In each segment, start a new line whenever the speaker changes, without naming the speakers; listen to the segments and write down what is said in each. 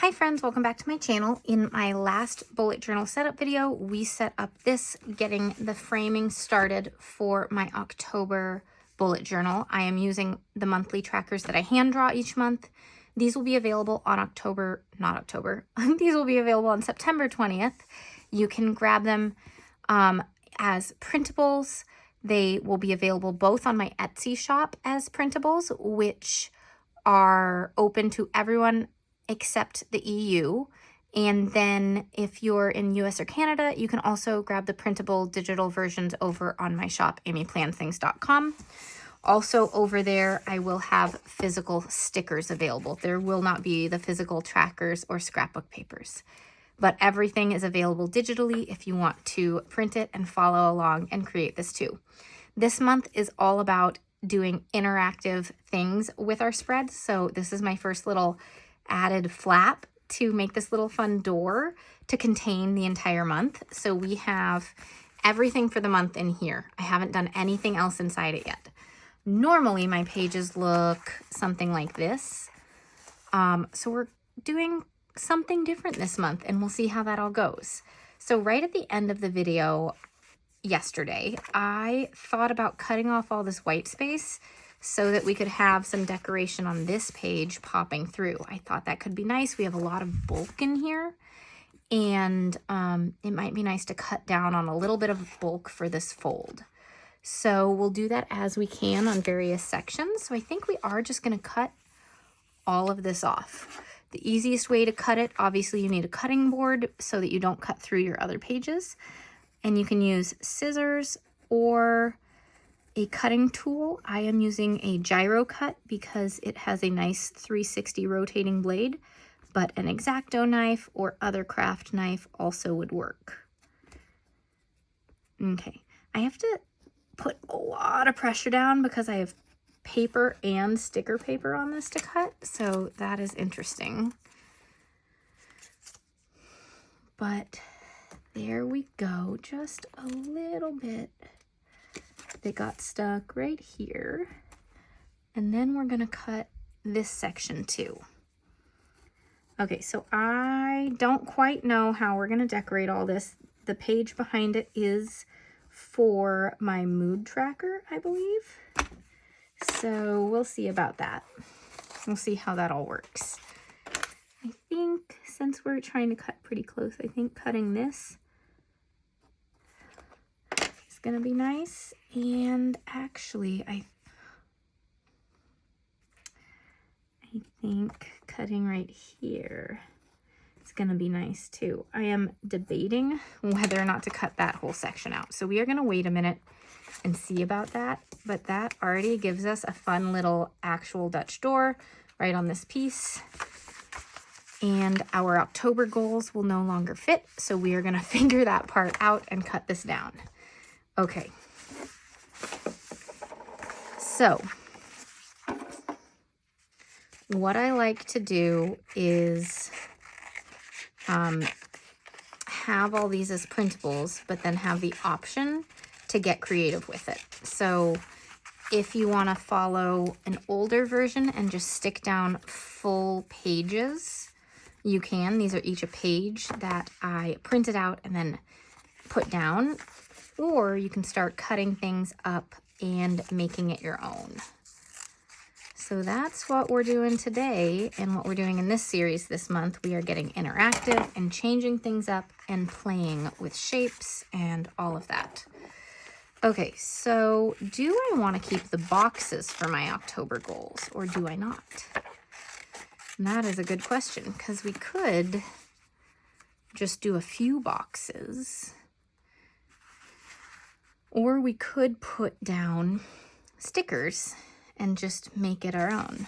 Hi friends, welcome back to my channel. In my last bullet journal setup video, we set up this, getting the framing started for my October bullet journal. I am using the monthly trackers that I hand draw each month. These will be available on these will be available on September 20th. You can grab them as printables. They will be available both on my Etsy shop as printables, which are open to everyone except the EU. And then if you're in US or Canada, you can also grab the printable digital versions over on my shop, amyplanthings.com. Also over there, I will have physical stickers available. There will not be the physical trackers or scrapbook papers, but everything is available digitally if you want to print it and follow along and create this too. This month is all about doing interactive things with our spreads. So this is my first little added flap to make this little fun door to contain the entire month. So we have everything for the month in here. I haven't done anything else inside it yet. Normally my pages look something like this. So we're doing something different this month and we'll see how that all goes. So right at the end of the video yesterday, I thought about cutting off all this white space so that we could have some decoration on this page popping through. I thought that could be nice. We have a lot of bulk in here, and it might be nice to cut down on a little bit of bulk for this fold. So we'll do that as we can on various sections. So I think we are just going to cut all of this off. The easiest way to cut it, obviously you need a cutting board so that you don't cut through your other pages. And you can use scissors or a cutting tool. I am using a gyro cut because it has a nice 360 rotating blade, but an X-Acto knife or other craft knife also would work. Okay, I have to put a lot of pressure down because I have paper and sticker paper on this to cut, so that is interesting. But there we go, just a little bit. They got stuck right here. And then we're gonna cut this section too. Okay, so I don't quite know how we're gonna decorate all this. The page behind it is for my mood tracker, I believe. So we'll see about that. We'll see how that all works. I think since we're trying to cut pretty close, I think cutting this is gonna be nice. And actually, I think cutting right here is gonna be nice too. I am debating whether or not to cut that whole section out. So we are gonna wait a minute and see about that. But that already gives us a fun little actual Dutch door right on this piece. And our October goals will no longer fit. So we are gonna figure that part out and cut this down. Okay. So what I like to do is have all these as printables, but then have the option to get creative with it. So if you want to follow an older version and just stick down full pages, you can. These are each a page that I printed out and then put down. Or you can start cutting things up and making it your own. So that's what we're doing today and what we're doing in this series this month. We are getting interactive and changing things up and playing with shapes and all of that. Okay, so do I want to keep the boxes for my October goals or do I not? And that is a good question because we could just do a few boxes. Or we could put down stickers and just make it our own.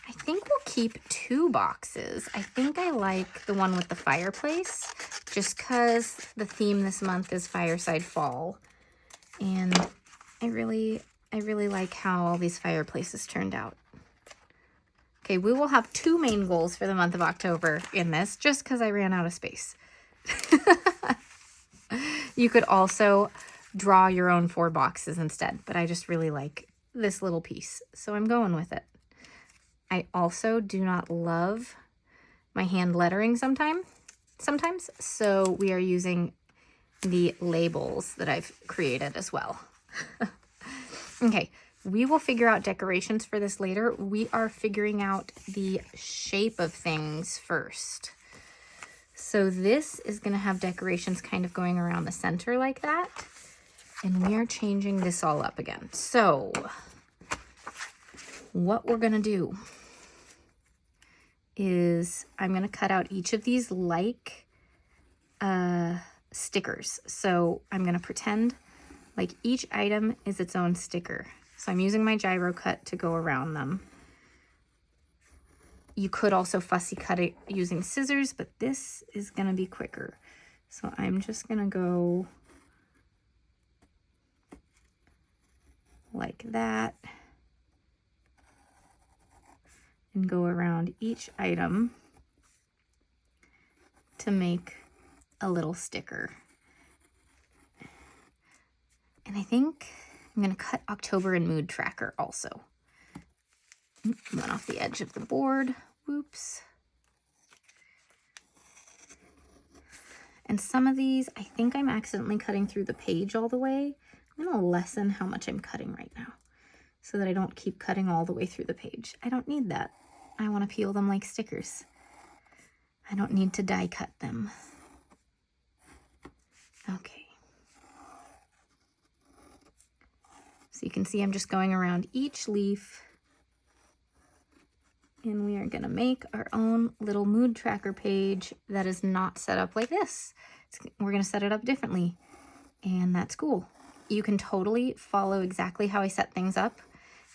I think we'll keep 2 boxes. I think I like the one with the fireplace just because the theme this month is Fireside Fall. And I really like how all these fireplaces turned out. Okay, we will have 2 main goals for the month of October in this just because I ran out of space. You could also draw your own 4 boxes instead, but I just really like this little piece, so I'm going with it. I also do not love my hand lettering sometimes, so we are using the labels that I've created as well. Okay, we will figure out decorations for this later. We are figuring out the shape of things first. So this is going to have decorations kind of going around the center like that. And we are changing this all up again. So what we're going to do is I'm going to cut out each of these like stickers. So I'm going to pretend like each item is its own sticker. So I'm using my gyro cut to go around them. You could also fussy cut it using scissors, but this is going to be quicker. So I'm just going to go like that and go around each item to make a little sticker. And I think I'm going to cut October and Mood Tracker also. Went off the edge of the board. Whoops. And some of these, I think I'm accidentally cutting through the page all the way. I'm going to lessen how much I'm cutting right now so that I don't keep cutting all the way through the page. I don't need that. I want to peel them like stickers. I don't need to die cut them. Okay. So you can see I'm just going around each leaf. And we are going to make our own little mood tracker page that is not set up like this. We're going to set it up differently. And that's cool. You can totally follow exactly how I set things up.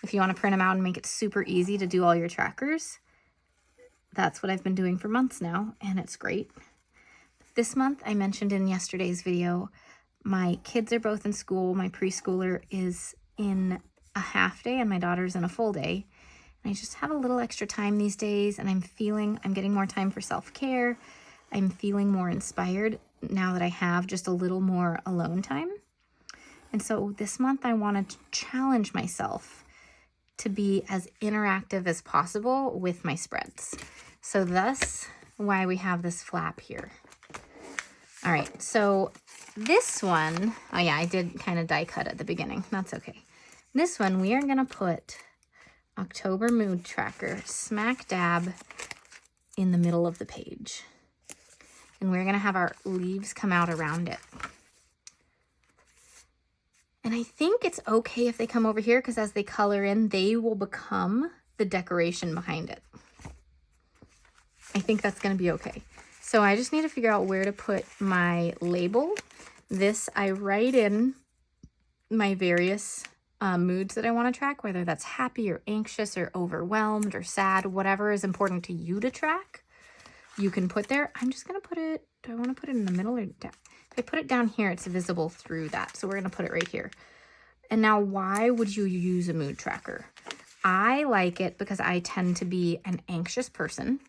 If you want to print them out and make it super easy to do all your trackers, that's what I've been doing for months now, and it's great. This month, I mentioned in yesterday's video, my kids are both in school. My preschooler is in a half day and my daughter's in a full day. And I just have a little extra time these days, and I'm getting more time for self-care. I'm feeling more inspired now that I have just a little more alone time. And so this month I wanted to challenge myself to be as interactive as possible with my spreads. So thus why we have this flap here. All right, so this one, oh yeah, I did kind of die cut at the beginning. That's okay. This one, we are gonna put October Mood Tracker smack dab in the middle of the page. And we're gonna have our leaves come out around it. And I think it's okay if they come over here because as they color in, they will become the decoration behind it. I think that's gonna be okay. So I just need to figure out where to put my label. This, I write in my various moods that I want to track, whether that's happy or anxious or overwhelmed or sad, whatever is important to you to track, you can put there. I'm just going to put it, do I want to put it in the middle or down? If I put it down here, it's visible through that. So we're going to put it right here. And now why would you use a mood tracker? I like it because I tend to be an anxious person.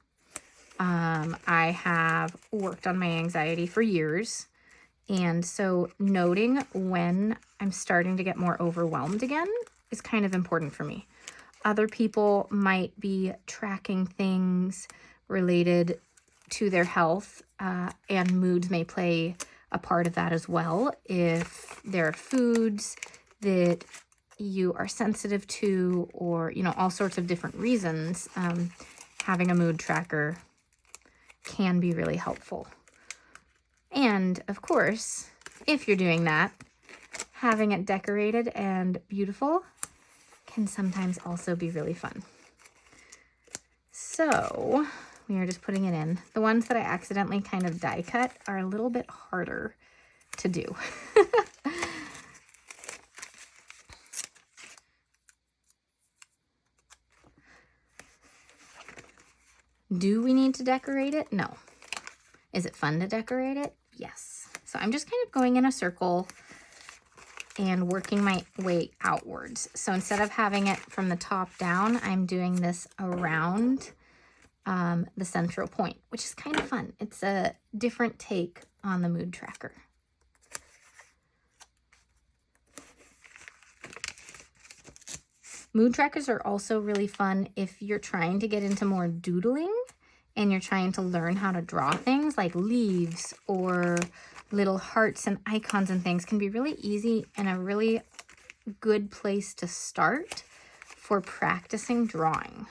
I have worked on my anxiety for years. And so noting when I'm starting to get more overwhelmed again is kind of important for me. Other people might be tracking things related to their health, and moods may play a part of that as well. If there are foods that you are sensitive to, or, you know, all sorts of different reasons, having a mood tracker can be really helpful. And of course, if you're doing that, having it decorated and beautiful can sometimes also be really fun. So we are just putting it in. The ones that I accidentally kind of die cut are a little bit harder to do. Do we need to decorate it? No. Is it fun to decorate it? Yes. So I'm just kind of going in a circle and working my way outwards. So instead of having it from the top down, I'm doing this around the central point, which is kind of fun. It's a different take on the mood tracker. Mood trackers are also really fun if you're trying to get into more doodling and you're trying to learn how to draw things like leaves or little hearts and icons and things. Can be really easy and a really good place to start for practicing drawing.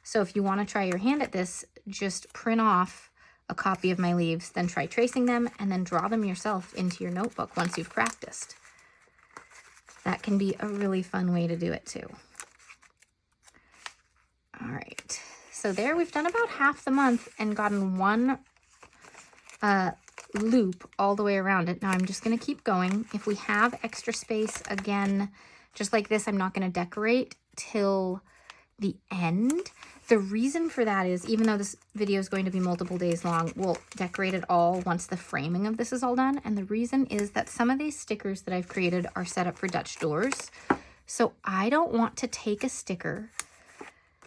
So if you want to try your hand at this, just print off a copy of my leaves, then try tracing them and then draw them yourself into your notebook once you've practiced. That can be a really fun way to do it too. All right, so there we've done about half the month and gotten one loop all the way around it. Now I'm just going to keep going. If we have extra space, again, just like this, I'm not going to decorate till the end. The reason for that is, even though this video is going to be multiple days long, we'll decorate it all once the framing of this is all done. And the reason is that some of these stickers that I've created are set up for Dutch doors. So I don't want to take a sticker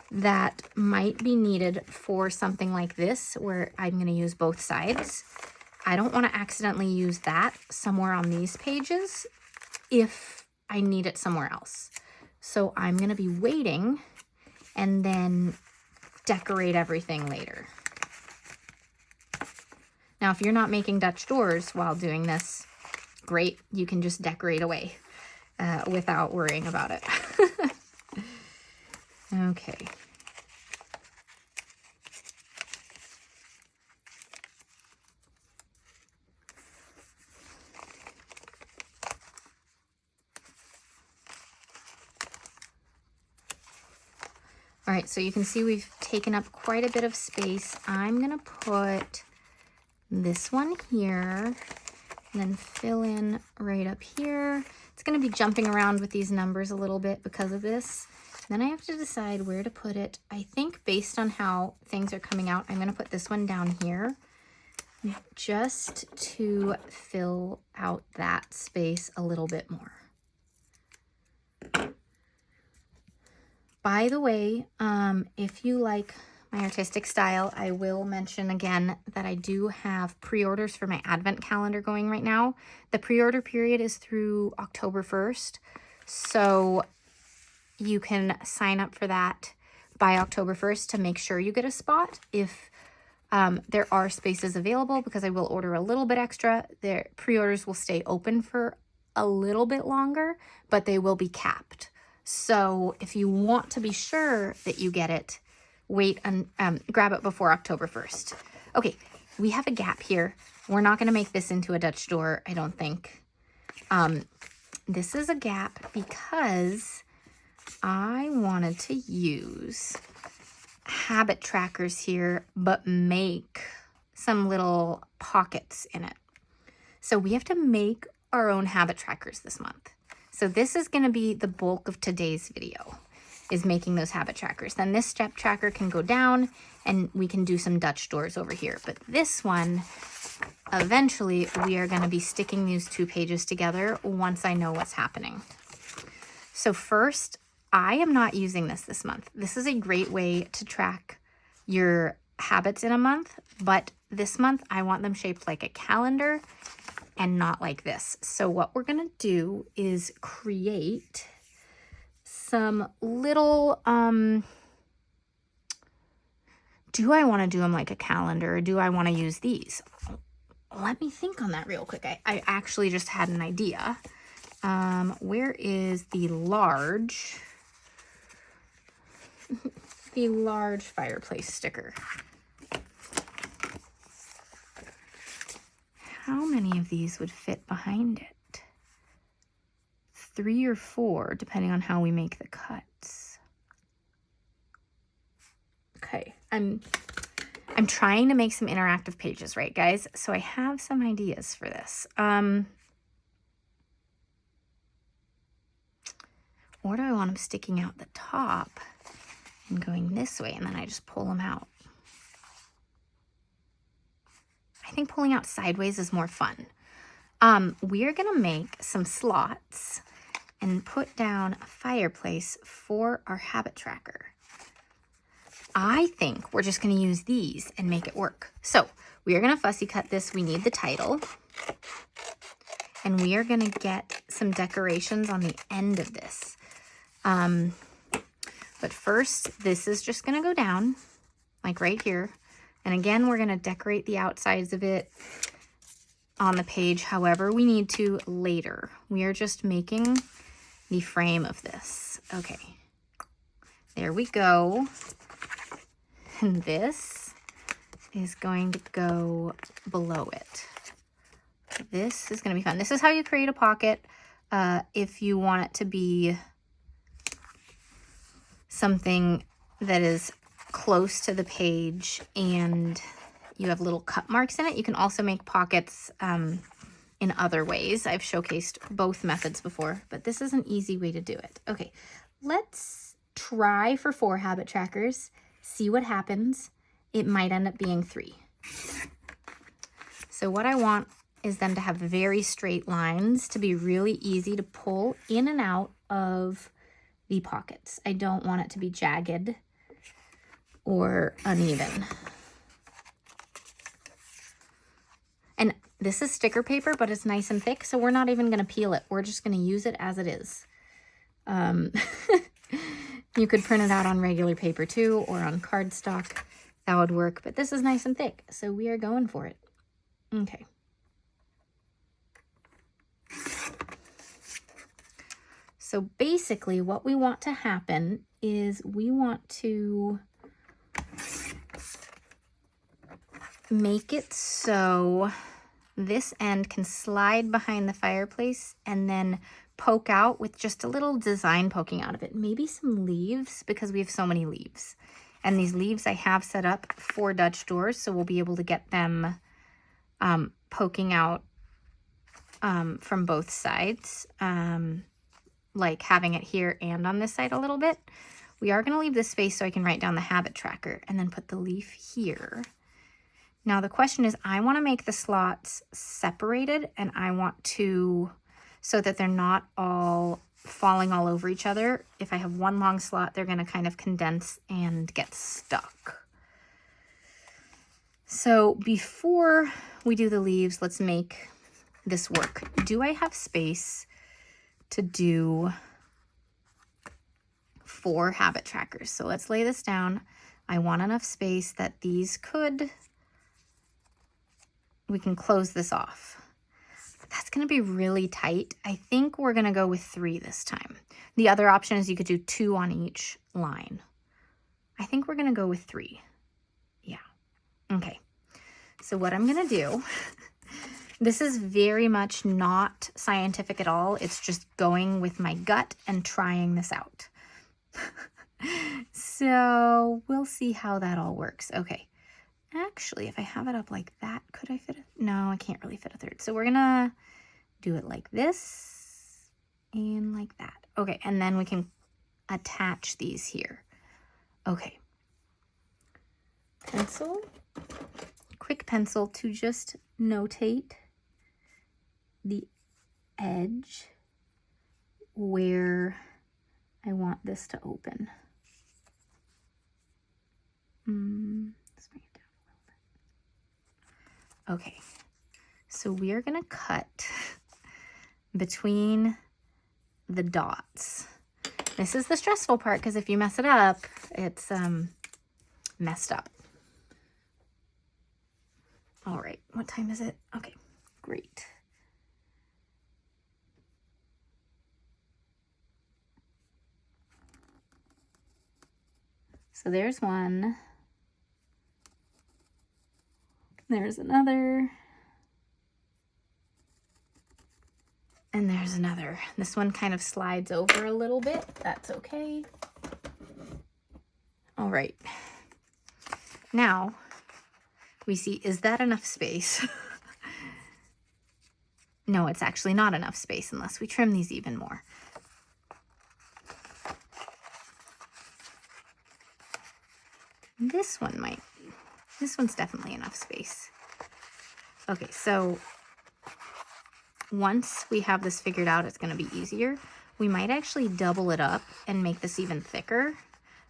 that might be needed for something like this, where I'm going to use both sides. I don't want to accidentally use that somewhere on these pages if I need it somewhere else. So I'm going to be waiting and then decorate everything later. Now, if you're not making Dutch doors while doing this, great. You can just decorate away without worrying about it. Okay. All right, so you can see we've taken up quite a bit of space. I'm gonna put this one here and then fill in right up here. It's gonna be jumping around with these numbers a little bit because of this. Then I have to decide where to put it. I think based on how things are coming out, I'm gonna put this one down here just to fill out that space a little bit more. By the way, if you like my artistic style, I will mention again that I do have pre-orders for my advent calendar going right now. The pre-order period is through October 1st, so you can sign up for that by October 1st to make sure you get a spot. If there are spaces available, because I will order a little bit extra, their pre-orders will stay open for a little bit longer, but they will be capped. So if you want to be sure that you get it, wait and grab it before October 1st. Okay, we have a gap here. We're not going to make this into a Dutch door, I don't think. This is a gap because I wanted to use habit trackers here, but make some little pockets in it. So we have to make our own habit trackers this month. So this is going to be the bulk of today's video, is making those habit trackers. Then this step tracker can go down and we can do some Dutch doors over here. But this one, eventually we are going to be sticking these two pages together once I know what's happening. So first, I am not using this month. This is a great way to track your habits in a month, but this month I want them shaped like a calendar and not like this. So what we're gonna do is create some little, do I wanna do them like a calendar or do I wanna use these? Let me think on that real quick. I actually just had an idea. Where is the large, the large fireplace sticker? How many of these would fit behind it? 3 or 4, depending on how we make the cuts. Okay, I'm trying to make some interactive pages, right, guys? So I have some ideas for this. Or do I want them sticking out the top and going this way, and then I just pull them out? I think pulling out sideways is more fun. We're gonna make some slots and put down a fireplace for our habit tracker. I think we're just gonna use these and make it work. So we are gonna fussy cut this. We need the title. And we are gonna get some decorations on the end of this. But first, this is just gonna go down, like right here. And again, we're gonna decorate the outsides of it on the page however we need to later. We are just making the frame of this. Okay, there we go. And this is going to go below it. This is going to be fun. This is how you create a pocket if you want it to be something that is close to the page and you have little cut marks in it. You can also make pockets in other ways. I've showcased both methods before, but this is an easy way to do it. Okay, let's try for 4 habit trackers, see what happens. It might end up being 3. So what I want is them to have very straight lines to be really easy to pull in and out of the pockets. I don't want it to be jagged or uneven. And this is sticker paper, but it's nice and thick, so we're not even going to peel it. We're just going to use it as it is. You could print it out on regular paper too, or on cardstock. That would work, but this is nice and thick, so we are going for it. Okay. So basically what we want to happen is we want to make it so this end can slide behind the fireplace and then poke out with just a little design poking out of it. Maybe some leaves, because we have so many leaves. And these leaves I have set up for Dutch doors, so we'll be able to get them poking out from both sides, like having it here and on this side a little bit. We are going to leave this space so I can write down the habit tracker and then put the leaf here. Now the question is, I want to make the slots separated, and I want to, so that they're not all falling all over each other. If I have one long slot, they're going to kind of condense and get stuck. So before we do the leaves, let's make this work. Do I have space to do 4 habit trackers? So let's lay this down. I want enough space that these we can close this off. That's going to be really tight. I think we're going to go with 3 this time. The other option is you could do 2 on each line. I think we're going to go with 3. Yeah. Okay. So what I'm going to do, this is very much not scientific at all. It's just going with my gut and trying this out. So we'll see how that all works. Okay. Actually, if I have it up like that, could I fit it? No, I can't really fit a third. So we're going to do it like this and like that. Okay, and then we can attach these here. Okay. Pencil. Quick pencil to just notate the edge where I want this to open. Let's bring it down a little bit. Okay, so we are going to cut between the dots. This is the stressful part, because if you mess it up, it's messed up. All right, what time is it? Okay, great. So there's one. There's another. And there's another. This one kind of slides over a little bit. That's okay. All right. Now we see, is that enough space? No, it's actually not enough space unless we trim these even more. This one might. This one's definitely enough space. Okay, so once we have this figured out, it's going to be easier. We might actually double it up and make this even thicker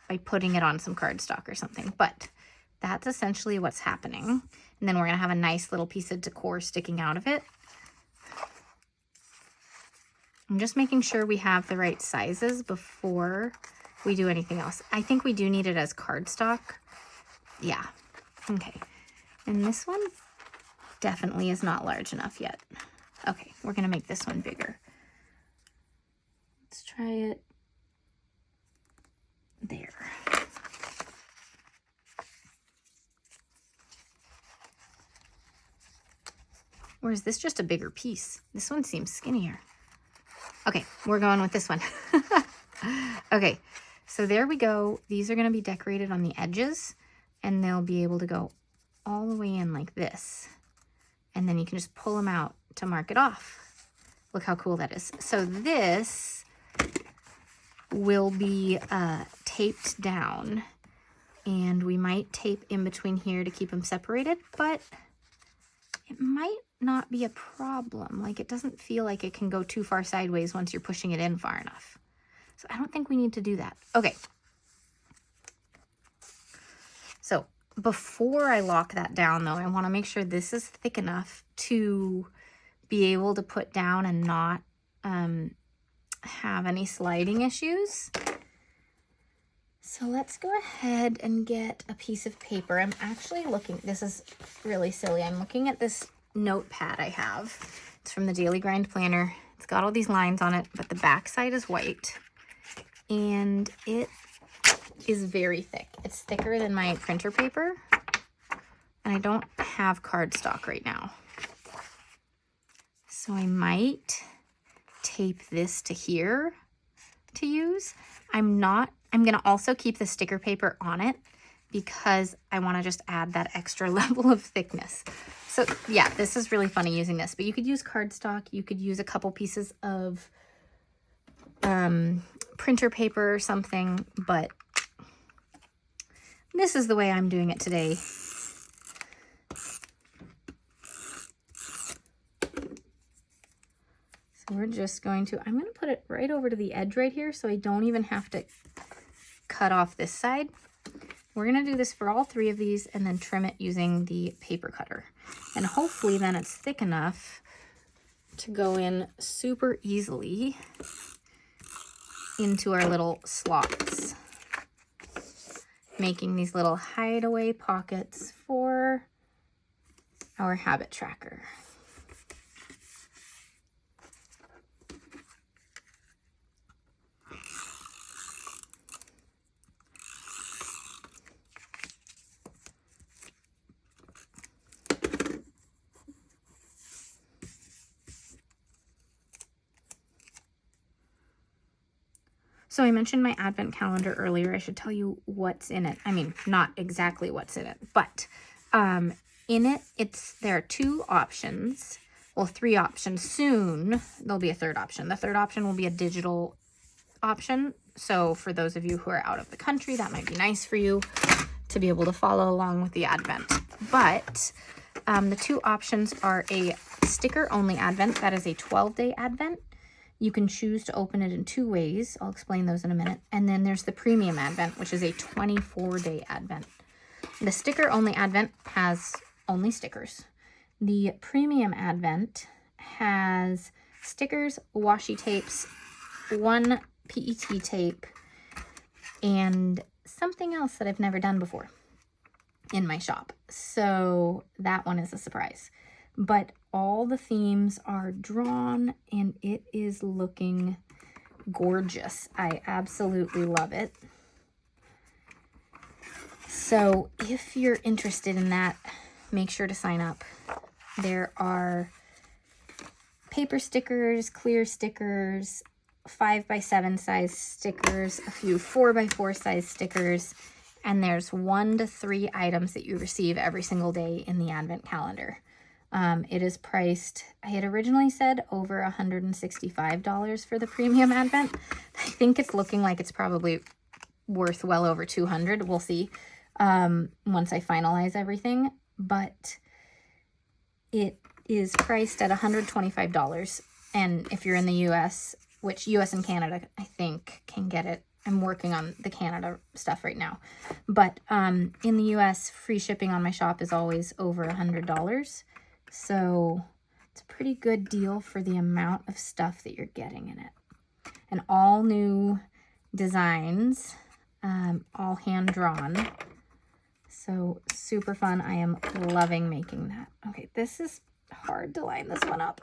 by putting it on some cardstock or something. But that's essentially what's happening. And then we're going to have a nice little piece of decor sticking out of it. I'm just making sure we have the right sizes before we do anything else. I think we do need it as cardstock. Yeah. Okay. And this one definitely is not large enough yet. Okay, we're going to make this one bigger. Let's try it there. Or is this just a bigger piece? This one seems skinnier. Okay, we're going with this one. Okay, so there we go. These are going to be decorated on the edges, and they'll be able to go all the way in like this. And then you can just pull them out to mark it off. Look how cool that is. So this will be taped down, and we might tape in between here to keep them separated, but it might not be a problem. Like, it doesn't feel like it can go too far sideways once you're pushing it in far enough. So I don't think we need to do that. Okay. So before I lock that down though, I want to make sure this is thick enough to be able to put down and not have any sliding issues. So let's go ahead and get a piece of paper. I'm actually looking, this is really silly. I'm looking at this notepad I have. It's from the Daily Grind Planner. It's got all these lines on it, but the back side is white. And it is very thick. It's thicker than my printer paper. And I don't have cardstock right now. So I might tape this to here to use. I'm gonna also keep the sticker paper on it because I wanna just add that extra level of thickness. So yeah, this is really funny using this, but you could use cardstock. You could use a couple pieces of printer paper or something, but this is the way I'm doing it today. So we're just going to, I'm going to put it right over to the edge right here so I don't even have to cut off this side. We're going to do this for all three of these and then trim it using the paper cutter. And hopefully then it's thick enough to go in super easily into our little slots, making these little hideaway pockets for our habit tracker. So I mentioned my advent calendar earlier. I should tell you what's in it. I mean, not exactly what's in it, but in it, there are two options. Well, three options. Soon, there'll be a third option. The third option will be a digital option. So for those of you who are out of the country, that might be nice for you to be able to follow along with the advent. But the two options are a sticker-only advent. That is a 12-day advent. You can choose to open it in two ways. I'll explain those in a minute. And then there's the premium advent, which is a 24-day advent. The sticker-only advent has only stickers. The premium advent has stickers, washi tapes, one PET tape, and something else that I've never done before in my shop. So that one is a surprise. But all the themes are drawn and it is looking gorgeous. I absolutely love it. So if you're interested in that, make sure to sign up. There are paper stickers, clear stickers, 5x7 size stickers, a few 4x4 size stickers, and there's 1 to 3 items that you receive every single day in the advent calendar. It is priced, I had originally said over $165 for the premium advent. I think it's looking like it's probably worth well over $200. We'll see once I finalize everything, but it is priced at $125. And if you're in the US, which US and Canada, I think, can get it. I'm working on the Canada stuff right now. But in the US, free shipping on my shop is always over $100. So it's a pretty good deal for the amount of stuff that you're getting in it. An all new designs, all hand drawn. So super fun. I am loving making that. Okay, this is hard to line this one up.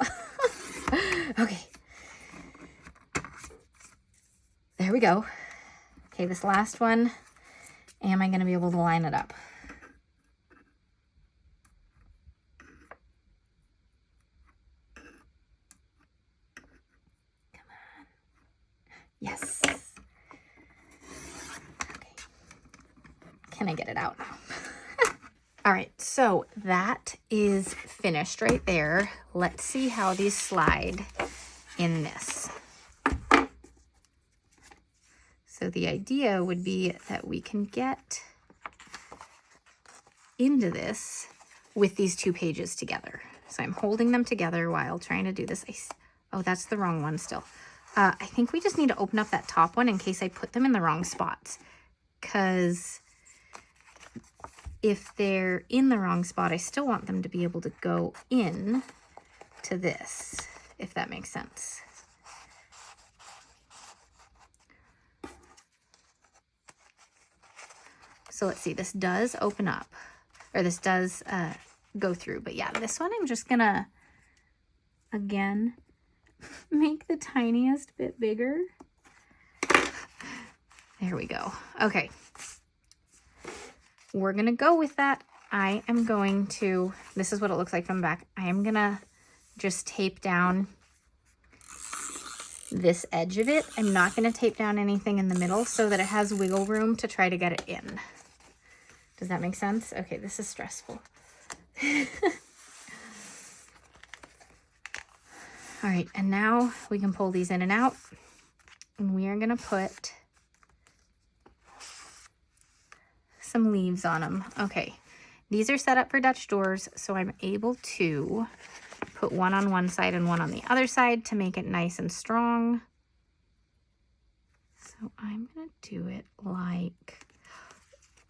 Okay. There we go. Okay, this last one, am I going to be able to line it up? Come on. Yes. Okay. Can I get it out now? All right, so that is finished right there. Let's see how these slide in this. So the idea would be that we can get into this with these two pages together. So I'm holding them together while trying to do this. Oh, that's the wrong one still. I think we just need to open up that top one in case I put them in the wrong spots. Because if they're in the wrong spot, I still want them to be able to go in to this, if that makes sense. So let's see, this does open up, or this does go through. But yeah, this one I'm just gonna, again, make the tiniest bit bigger. There we go. Okay. We're gonna go with that. I am going to, this is what it looks like from the back. I am gonna just tape down this edge of it. I'm not gonna tape down anything in the middle so that it has wiggle room to try to get it in. Does that make sense? Okay, this is stressful. All right, and now we can pull these in and out. And we are gonna put some leaves on them. Okay, these are set up for Dutch doors, so I'm able to put one on one side and one on the other side to make it nice and strong. So I'm gonna do it like,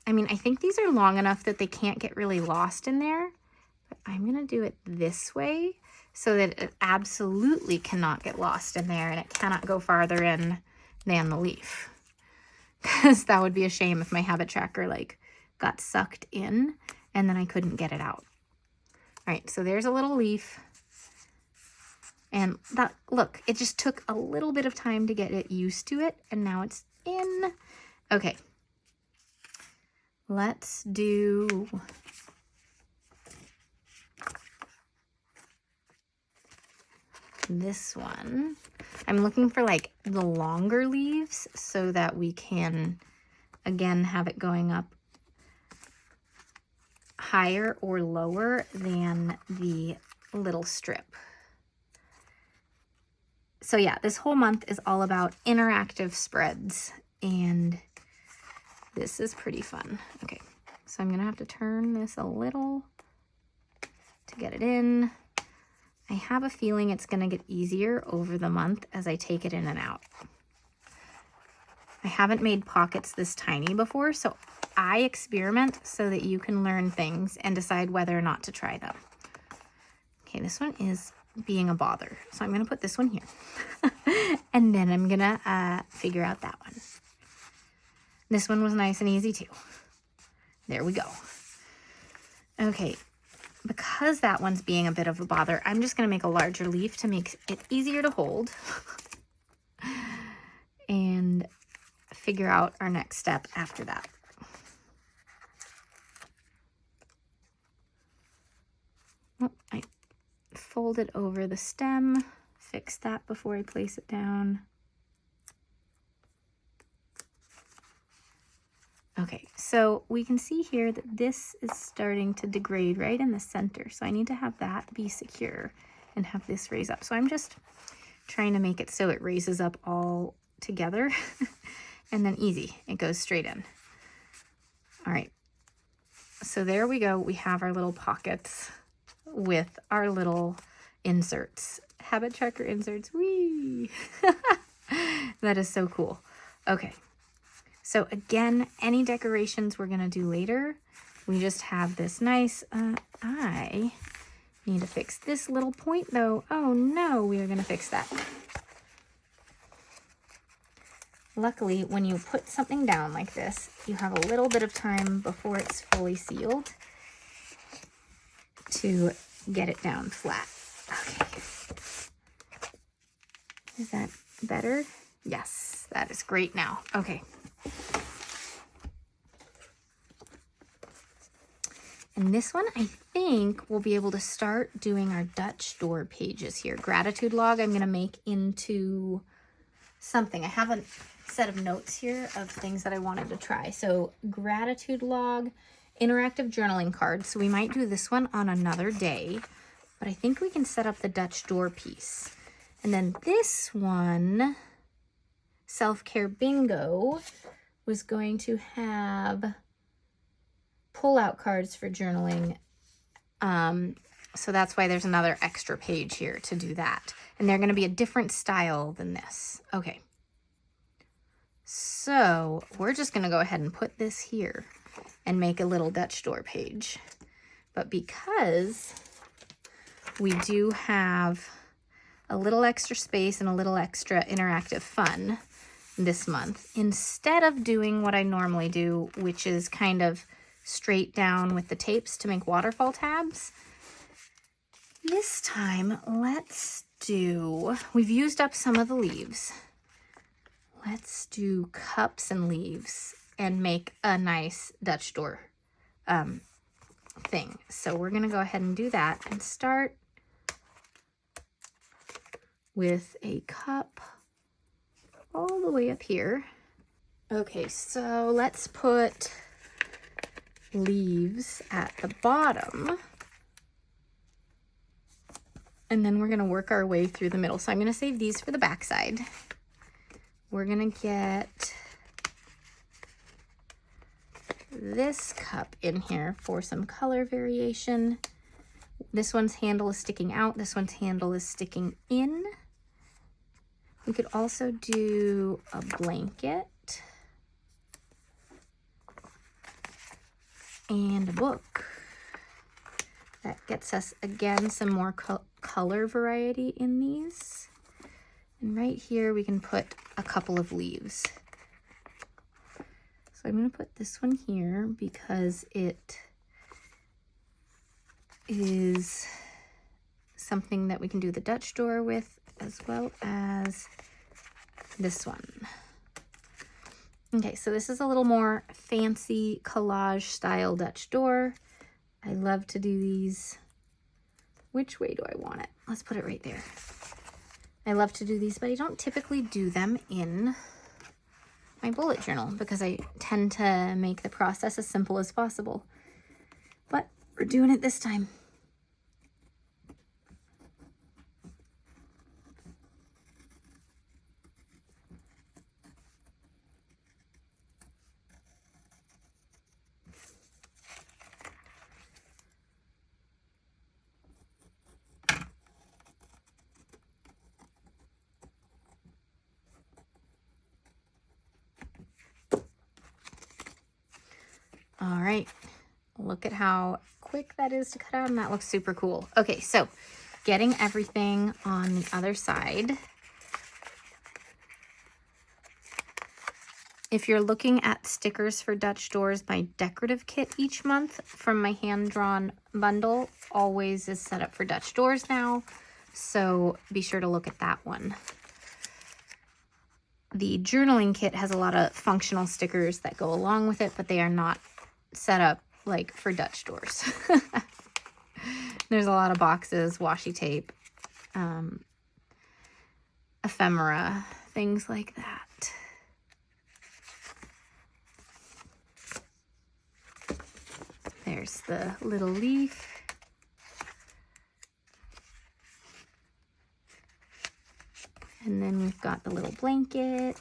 I mean, I think these are long enough that they can't get really lost in there, but I'm gonna do it this way so that it absolutely cannot get lost in there and it cannot go farther in than the leaf. Because that would be a shame if my habit tracker like got sucked in and then I couldn't get it out. All right, so there's a little leaf. And that, look, it just took a little bit of time to get it used to it, and now it's in. Okay, let's do this one. I'm looking for like the longer leaves so that we can, again, have it going up higher or lower than the little strip. So yeah, this whole month is all about interactive spreads, and this is pretty fun. Okay, so I'm gonna have to turn this a little to get it in. I have a feeling it's gonna get easier over the month as I take it in and out. I haven't made pockets this tiny before, so I experiment so that you can learn things and decide whether or not to try them. Okay, this one is being a bother, so I'm gonna put this one here. And then I'm gonna figure out that one. This one was nice and easy too. There we go. Okay, because that one's being a bit of a bother, I'm just gonna make a larger leaf to make it easier to hold and figure out our next step after that. Oh, I fold it over the stem, fix that before I place it down. Okay, so we can see here that this is starting to degrade right in the center. So I need to have that be secure and have this raise up. So I'm just trying to make it so it raises up all together and then easy, it goes straight in. All right, so there we go. We have our little pockets with our little inserts, habit tracker inserts. Whee! That is so cool. Okay. So again, any decorations we're gonna do later. We just have this nice, I need to fix this little point though. Oh no, we are gonna fix that. Luckily, when you put something down like this, you have a little bit of time before it's fully sealed to get it down flat. Okay. Is that better? Yes, that is great now. Okay. And this one, I think we'll be able to start doing our Dutch door pages here. Gratitude log I'm going to make into something. I have a set of notes here of things that I wanted to try. So gratitude log, interactive journaling card. So we might do this one on another day, but I think we can set up the Dutch door piece. And then this one, self-care bingo, was going to have pull-out cards for journaling. So that's why there's another extra page here to do that. And they're going to be a different style than this. Okay. So we're just going to go ahead and put this here and make a little Dutch door page. But because we do have a little extra space and a little extra interactive fun this month, instead of doing what I normally do, which is kind of straight down with the tapes to make waterfall tabs, this time let's do, we've used up some of the leaves. Let's do cups and leaves and make a nice Dutch door thing. So we're gonna go ahead and do that and start with a cup all the way up here. Okay, so let's put leaves at the bottom. And then we're gonna work our way through the middle. So I'm gonna save these for the back side. We're gonna get this cup in here for some color variation. This one's handle is sticking out. This one's handle is sticking in. We could also do a blanket and a book. That gets us, again, some more color variety in these. And right here, we can put a couple of leaves. So I'm going to put this one here because it is something that we can do the Dutch door with, as well as this one. Okay, so this is a little more fancy collage style Dutch door. I love to do these. Which way do I want it? Let's put it right there. I love to do these, but I don't typically do them in my bullet journal because I tend to make the process as simple as possible. But we're doing it this time. All right, look at how quick that is to cut out, and that looks super cool. Okay, so getting everything on the other side. If you're looking at stickers for Dutch doors, my decorative kit each month from my hand-drawn bundle always is set up for Dutch doors now, so be sure to look at that one. The journaling kit has a lot of functional stickers that go along with it, but they are not set up like for Dutch doors. There's a lot of boxes, washi tape, ephemera, things like that. There's the little leaf. And then we've got the little blanket.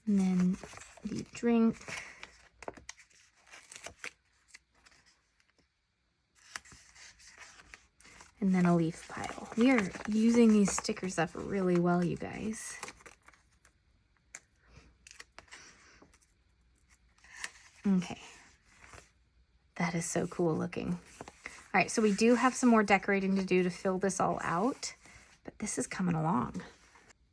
And then the drink. And then a leaf pile. We are using these stickers up really well, you guys. Okay. That is so cool looking. right, so we do have some more decorating to do to fill this all out, but this is coming along.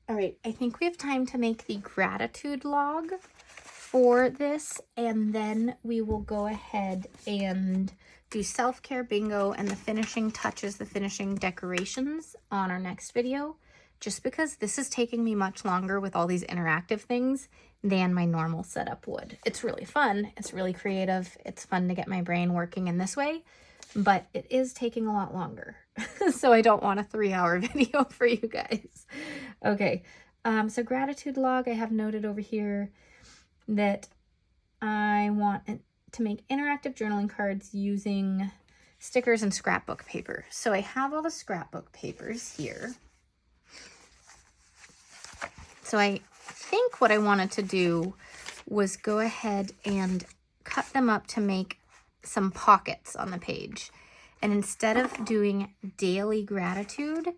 All right, I think we have time to make the gratitude log for this, and then we will go ahead and do self-care bingo and the finishing touches, the finishing decorations on our next video, just because this is taking me much longer with all these interactive things than my normal setup would. It's really fun, it's really creative, it's fun to get my brain working in this way, but it is taking a lot longer. So I don't want a 3-hour video for you guys. Okay, so gratitude log, I have noted over here that I want to make interactive journaling cards using stickers and scrapbook paper. So I have all the scrapbook papers here. So I think what I wanted to do was go ahead and cut them up to make some pockets on the page. And instead of doing daily gratitude,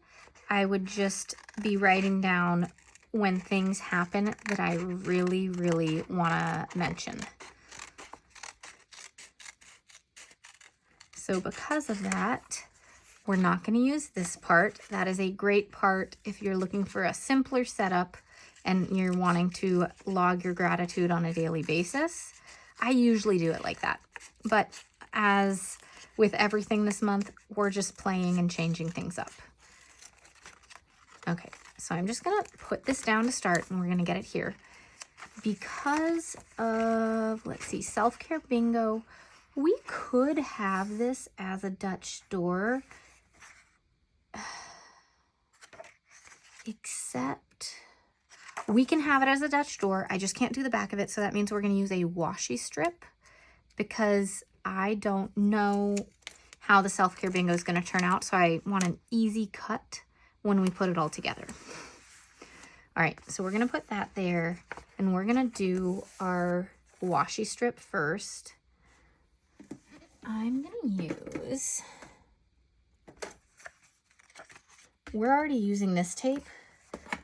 I would just be writing down when things happen that I really, really want to mention. So because of that, we're not going to use this part. That is a great part if you're looking for a simpler setup and you're wanting to log your gratitude on a daily basis. I usually do it like that. But as with everything this month, we're just playing and changing things up. Okay, so I'm just gonna put this down to start and we're gonna get it here. Because of, let's see, self-care bingo, we could have this as a Dutch door, except we can have it as a Dutch door. I just can't do the back of it, so that means we're gonna use a washi strip because I don't know how the self-care bingo is gonna turn out, so I want an easy cut when we put it all together. All right, so we're gonna put that there and we're gonna do our washi strip first. I'm gonna use, we're already using this tape.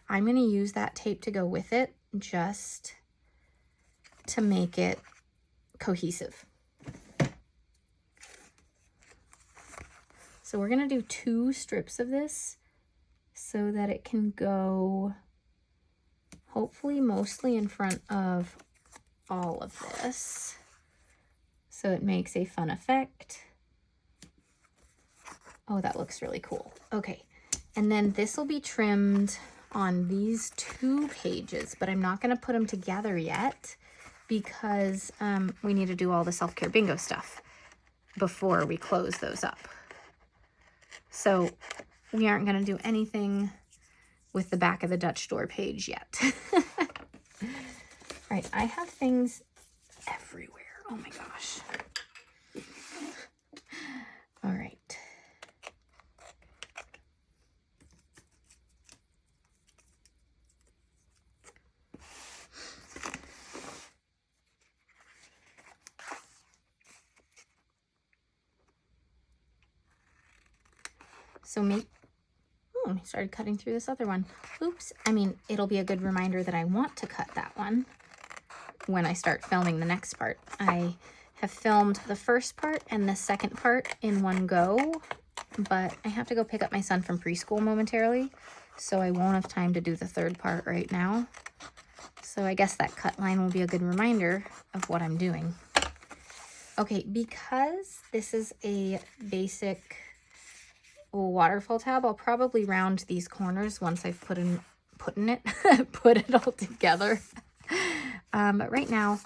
I'm gonna use that tape to go with it just to make it cohesive. So we're gonna do 2 strips of this so that it can go hopefully mostly in front of all of this. So it makes a fun effect. Oh, that looks really cool. Okay, and then this will be trimmed on these 2 pages, but I'm not gonna put them together yet because we need to do all the self-care bingo stuff before we close those up. So we aren't gonna do anything with the back of the Dutch door page yet. All right, I have things everywhere. Oh my gosh. All right. So I started cutting through this other one. Oops. I mean, it'll be a good reminder that I want to cut that one when I start filming the next part. I have filmed the first part and the second part in one go, but I have to go pick up my son from preschool momentarily, so I won't have time to do the third part right now. So I guess that cut line will be a good reminder of what I'm doing. Okay, because this is a basic waterfall tab, I'll probably round these corners once I've put it all together. But right now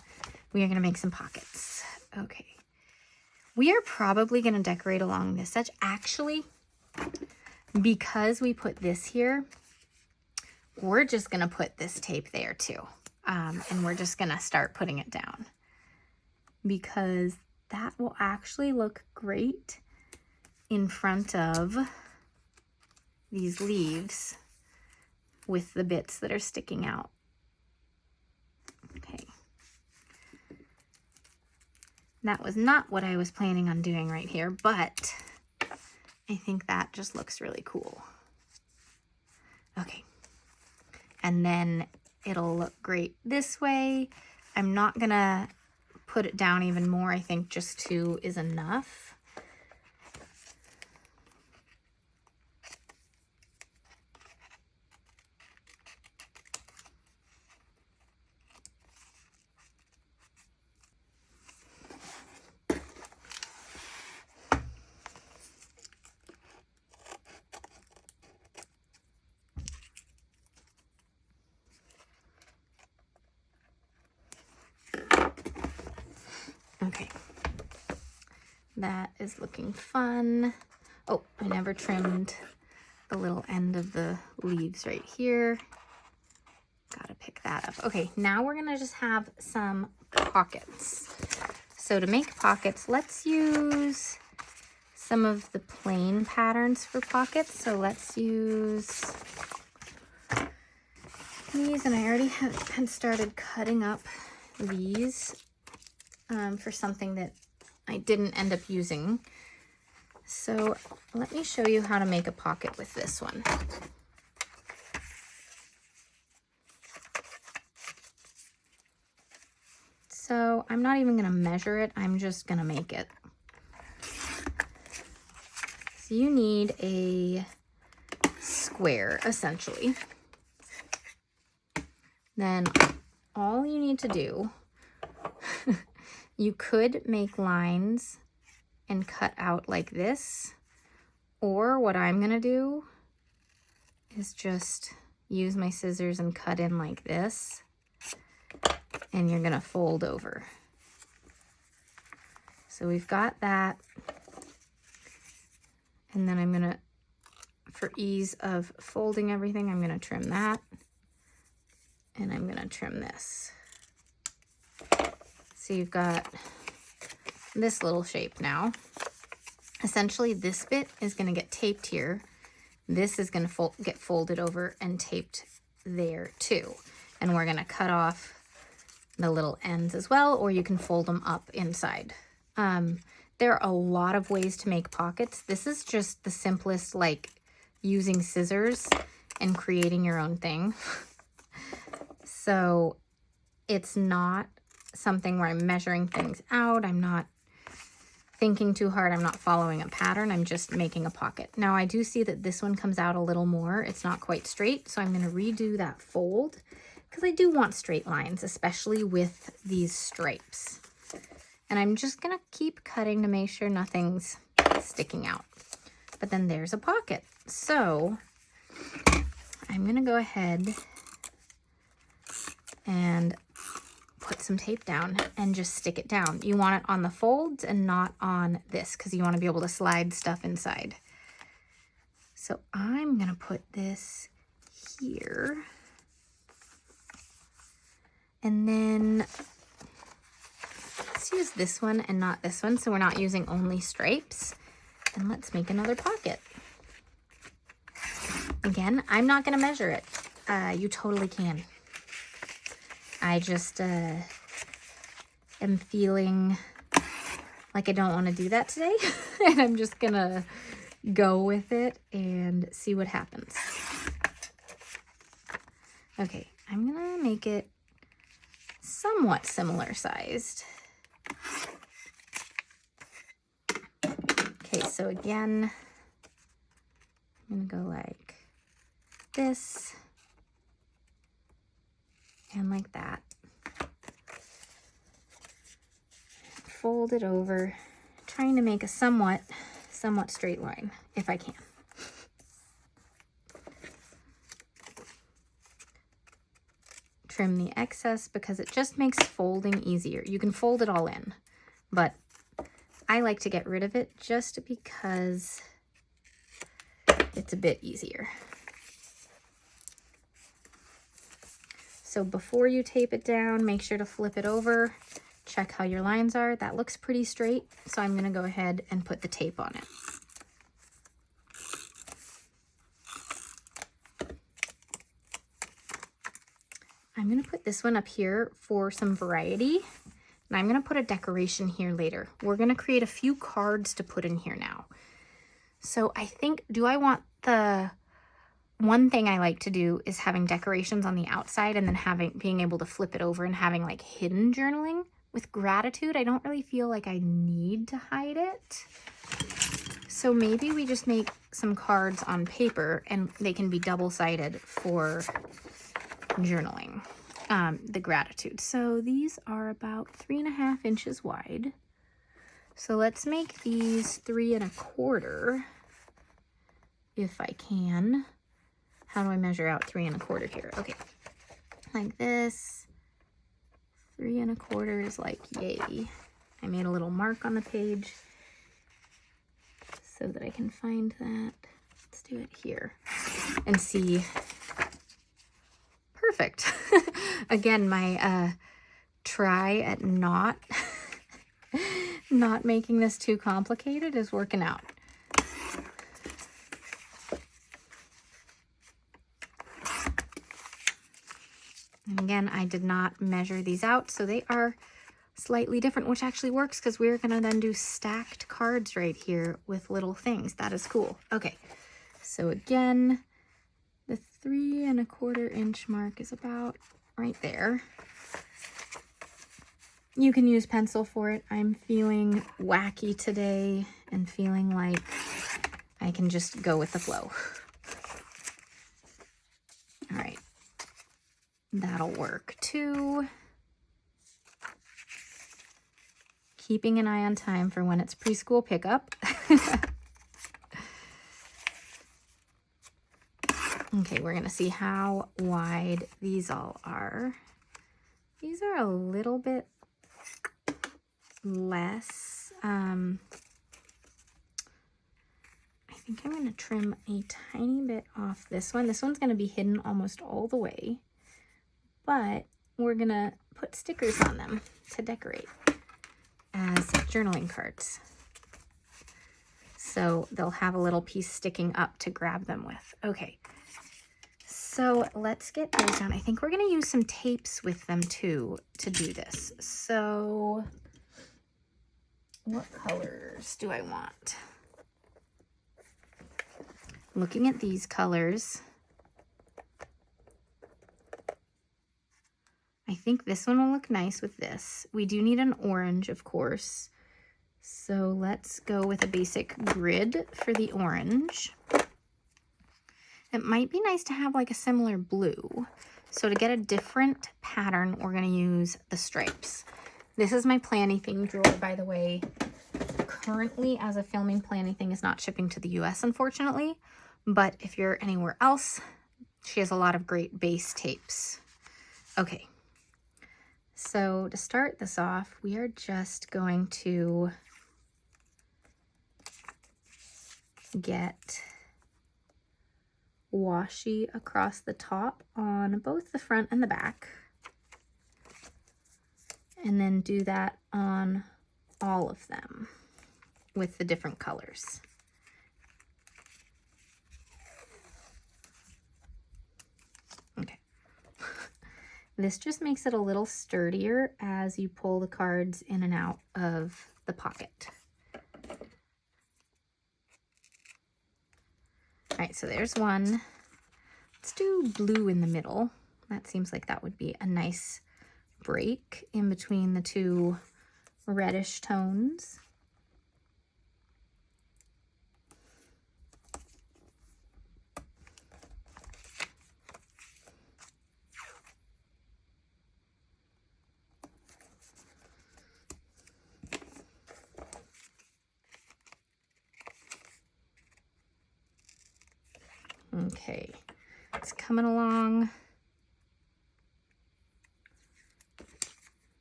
we are going to make some pockets. Okay, we are probably going to decorate along this edge. Actually, because we put this here, we're just going to put this tape there too. And we're just going to start putting it down because that will actually look great in front of these leaves with the bits that are sticking out. Okay. That was not what I was planning on doing right here, but I think that just looks really cool. Okay. And then it'll look great this way. I'm not gonna put it down even more. I think just 2 is enough. That is looking fun. Oh, I never trimmed the little end of the leaves right here. Gotta pick that up. Okay, now we're gonna just have some pockets. So to make pockets, let's use some of the plain patterns for pockets. So let's use these, and I already had started cutting up these for something that I didn't end up using. So let me show you how to make a pocket with this one. So I'm not even gonna measure it, I'm just gonna make it. So you need a square, essentially. Then all you need to do, you could make lines and cut out like this, or what I'm gonna do is just use my scissors and cut in like this, and you're gonna fold over. So we've got that, and then I'm gonna, for ease of folding everything, I'm gonna trim that, and I'm gonna trim this. So you've got this little shape now. Essentially, this bit is gonna get taped here. This is gonna get folded over and taped there too. And we're gonna cut off the little ends as well, or you can fold them up inside. There are a lot of ways to make pockets. This is just the simplest, like using scissors and creating your own thing. So it's not something where I'm measuring things out. I'm not thinking too hard. I'm not following a pattern. I'm just making a pocket. Now I do see that this one comes out a little more. It's not quite straight. So I'm going to redo that fold because I do want straight lines, especially with these stripes. And I'm just going to keep cutting to make sure nothing's sticking out. But then there's a pocket. So I'm going to go ahead and put some tape down and just stick it down. You want it on the folds and not on this because you want to be able to slide stuff inside. So I'm going to put this here. And then let's use this one and not this one, so we're not using only stripes. And let's make another pocket. Again, I'm not going to measure it. You totally can. I just am feeling like I don't want to do that today. And I'm just going to go with it and see what happens. Okay, I'm going to make it somewhat similar sized. Okay, so again, I'm gonna go like this and like that. Fold it over, trying to make a somewhat straight line if I can. Trim the excess because it just makes folding easier. You can fold it all in, but I like to get rid of it just because it's a bit easier. So before you tape it down, make sure to flip it over, check how your lines are. That looks pretty straight, so I'm gonna go ahead and put the tape on it. I'm gonna put this one up here for some variety, and I'm gonna put a decoration here later. We're gonna create a few cards to put in here now. So I think, do I want the, one thing I like to do is having decorations on the outside and then being able to flip it over and having like hidden journaling. With gratitude, I don't really feel like I need to hide it. So maybe we just make some cards on paper and they can be double-sided for journaling, the gratitude. So these are about 3.5 inches wide. So let's make these 3 1/4 if I can. How do I measure out 3 1/4 here? Okay, like this. 3 1/4 is like, yay. I made a little mark on the page. so that I can find that. Let's do it here and see. Perfect. Again, my try at not making this too complicated is working out. And again, I did not measure these out, so they are slightly different, which actually works because we're gonna then do stacked cards right here with little things. That is cool. Okay, so again, the 3 1/4 inch mark is about right there. You can use pencil for it. I'm feeling wacky today and feeling like I can just go with the flow. All right, that'll work too. Keeping an eye on time for when it's preschool pickup. Okay, we're gonna see how wide these all are. These are a little bit less. I think I'm gonna trim a tiny bit off this one. This one's gonna be hidden almost all the way, but we're gonna put stickers on them to decorate as journaling cards. So they'll have a little piece sticking up to grab them with. Okay, so let's get those down. I think we're gonna use some tapes with them too to do this. So what colors do I want? Looking at these colors, I think this one will look nice with this. We do need an orange, of course. So let's go with a basic grid for the orange. It might be nice to have like a similar blue. So to get a different pattern, we're gonna use the stripes. This is my Planything drawer, by the way. Currently, as a filming, Planything is not shipping to the US, unfortunately. But if you're anywhere else, she has a lot of great base tapes. Okay. So to start this off, we are just going to get washi across the top on both the front and the back. And then do that on all of them with the different colors. Okay. This just makes it a little sturdier as you pull the cards in and out of the pocket. All right, so there's one. Let's do blue in the middle. That seems like that would be a nice break in between the two reddish tones. Okay, it's coming along.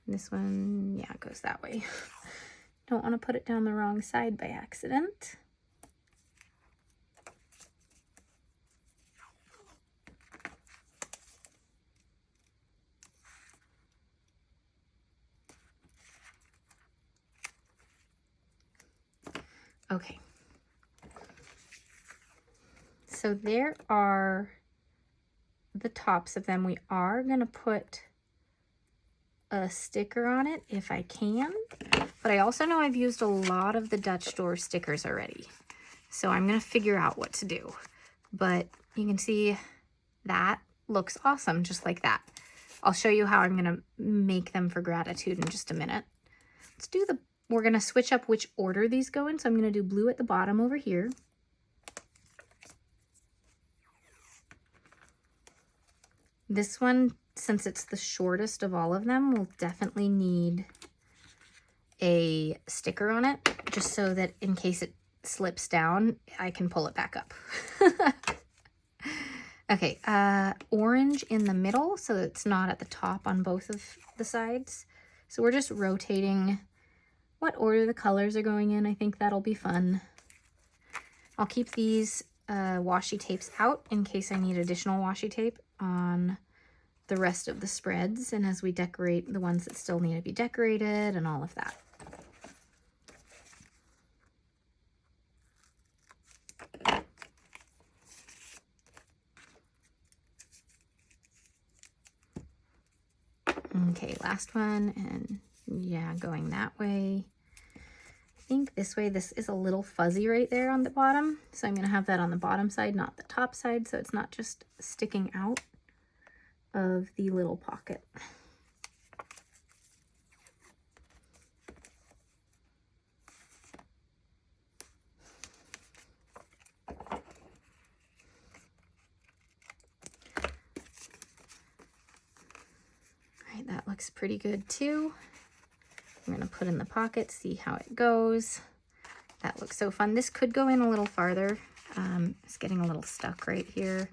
This one, yeah, it goes that way. Don't want to put it down the wrong side by accident. Okay. So there are the tops of them. We are going to put a sticker on it if I can, but I also know I've used a lot of the Dutch store stickers already. So I'm going to figure out what to do. But you can see that looks awesome just like that. I'll show you how I'm going to make them for gratitude in just a minute. Let's do we're going to switch up which order these go in. So I'm going to do blue at the bottom over here. This one, since it's the shortest of all of them, will definitely need a sticker on it, just so that in case it slips down, I can pull it back up. Okay, orange in the middle, so that it's not at the top on both of the sides. So we're just rotating what order the colors are going in. I think that'll be fun. I'll keep these washi tapes out in case I need additional washi tape on the rest of the spreads, and as we decorate the ones that still need to be decorated and all of that. Okay, last one, and yeah, going that way. I think this way, this is a little fuzzy right there on the bottom, so I'm going to have that on the bottom side, not the top side, so it's not just sticking out of the little pocket. Alright, that looks pretty good too. I'm going to put in the pocket, see how it goes. That looks so fun. This could go in a little farther. It's getting a little stuck right here.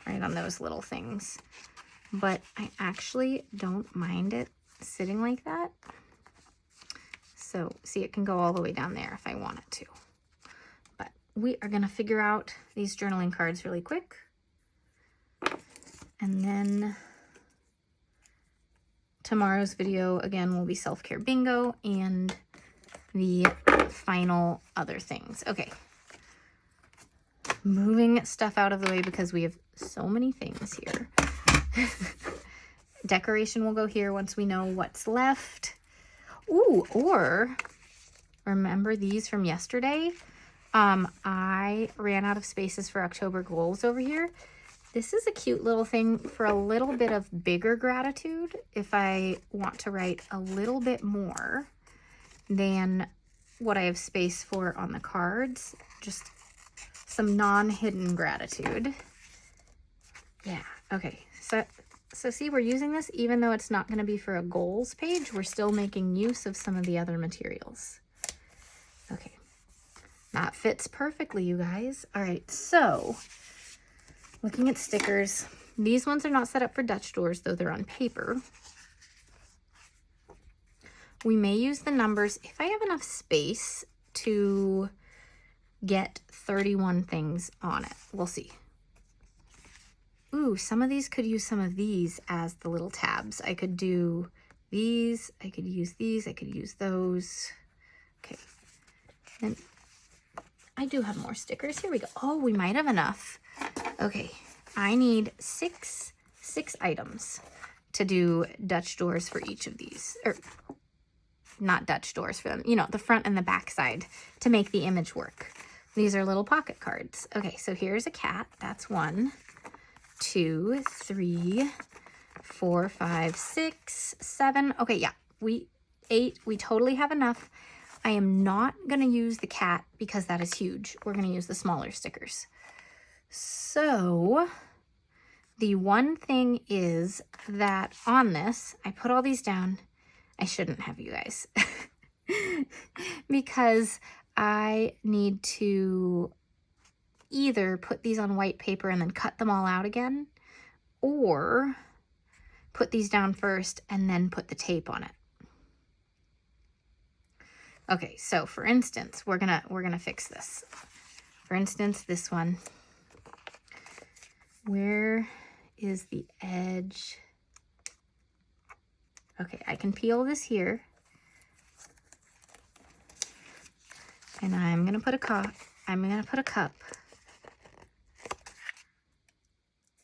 Right on those little things. But I actually don't mind it sitting like that. So see, it can go all the way down there if I want it to. But we are going to figure out these journaling cards really quick. And then tomorrow's video, again, will be self-care bingo and the final other things. Okay. Moving stuff out of the way because we have so many things here. Decoration will go here once we know what's left. Ooh, or remember these from yesterday? I ran out of spaces for October goals over here. This is a cute little thing for a little bit of bigger gratitude if I want to write a little bit more than what I have space for on the cards. Just some non-hidden gratitude. Yeah, okay. So see, we're using this even though it's not going to be for a goals page. We're still making use of some of the other materials. Okay. That fits perfectly, you guys. All right, so looking at stickers. These ones are not set up for Dutch doors, though they're on paper. We may use the numbers if I have enough space to get 31 things on it. We'll see. Ooh, some of these could use some of these as the little tabs. I could do these, I could use these, I could use those. Okay. And I do have more stickers. Here we go. Oh, we might have enough. Okay, I need six items to do Dutch doors for each of these. Or not Dutch doors for them, you know, the front and the back side to make the image work. These are little pocket cards. Okay, so here's a cat. That's 1, 2, 3, 4, 5, 6, 7. Okay, yeah, 8. We totally have enough. I am not going to use the cat because that is huge. We're going to use the smaller stickers. So the one thing is that on this, I put all these down. I shouldn't have, you guys, because I need to either put these on white paper and then cut them all out again, or put these down first and then put the tape on it. Okay, so for instance, we're gonna fix this. For instance, this one. Where is the edge? Okay, I can peel this here. And I'm gonna put a cup.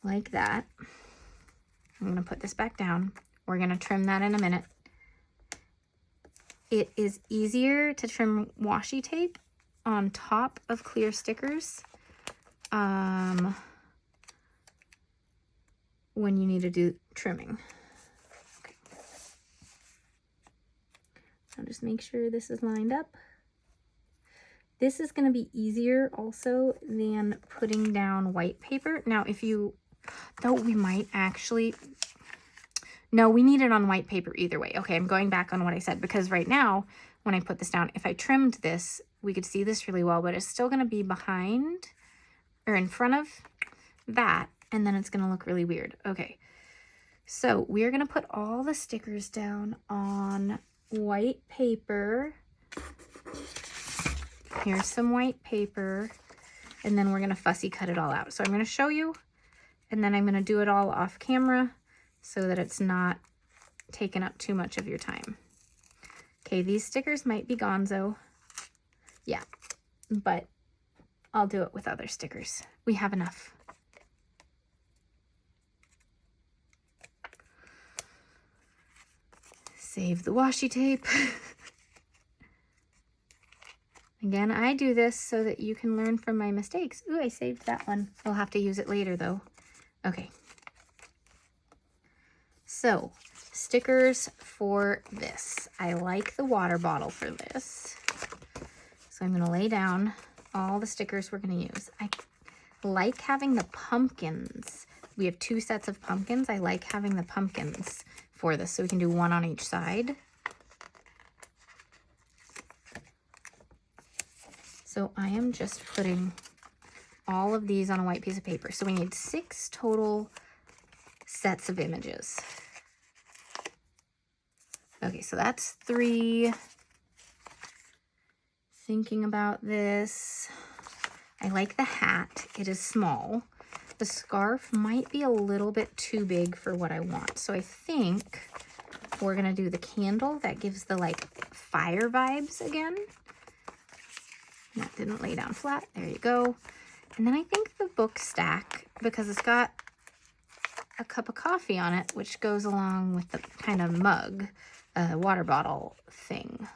Like that. I'm gonna put this back down. We're gonna trim that in a minute. It is easier to trim washi tape on top of clear stickers when you need to do trimming. Okay. I'll just make sure this is lined up. This is going to be easier also than putting down white paper. Now, though we might actually, no, we need it on white paper either way. Okay, I'm going back on what I said, because right now, when I put this down, if I trimmed this, we could see this really well, but it's still going to be behind or in front of that, and then it's going to look really weird. Okay, so we're going to put all the stickers down on white paper. Here's some white paper, and then we're gonna fussy cut it all out. So I'm gonna show you, and then I'm gonna do it all off camera so that it's not taking up too much of your time. Okay, these stickers might be gonzo. Yeah, but I'll do it with other stickers. We have enough. Save the washi tape. Again, I do this so that you can learn from my mistakes. Ooh, I saved that one. I'll have to use it later though. Okay. So, stickers for this. I like the water bottle for this. So I'm gonna lay down all the stickers we're gonna use. I like having the pumpkins. We have 2 sets of pumpkins. I like having the pumpkins for this, so we can do 1 on each side. So I am just putting all of these on a white piece of paper. So we need 6 total sets of images. Okay, so that's 3. Thinking about this, I like the hat. It is small. The scarf might be a little bit too big for what I want. So I think we're gonna do the candle. That gives the like fire vibes again. That didn't lay down flat. There you go. And then I think the book stack, because it's got a cup of coffee on it, which goes along with the kind of mug, water bottle thing.